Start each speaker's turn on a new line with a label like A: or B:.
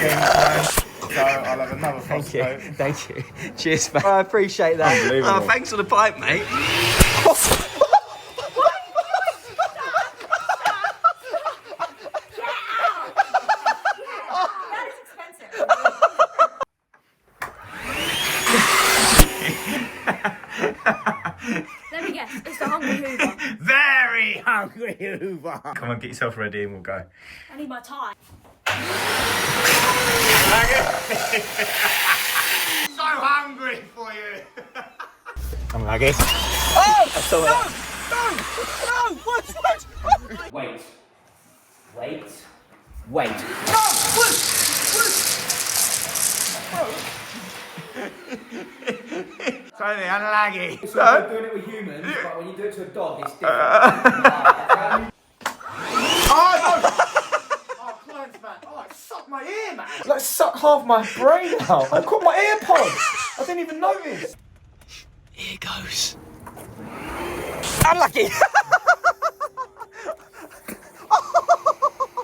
A: man. So I'll have another Frosco.
B: Thank you. Cheers, mate. I appreciate that.
A: Unbelievable.
B: Thanks for the pipe, mate.
C: Let me guess, it's the Hungry Hoover.
A: Very Hungry Hoover. Come on, get yourself ready and we'll go.
C: I need my tie.
A: So hungry for you.
B: I'm lucky.
A: Oh! No! What?
B: Wait.
A: Totally unlaggy.
D: It's all good doing it with humans, but when you do it to a dog, it's different.
A: Oh, no! Oh, close, man. Oh, it sucked my ear, man.
D: Like, suck half my brain out. I've got my AirPods. I didn't even notice.
B: Here goes. Unlucky.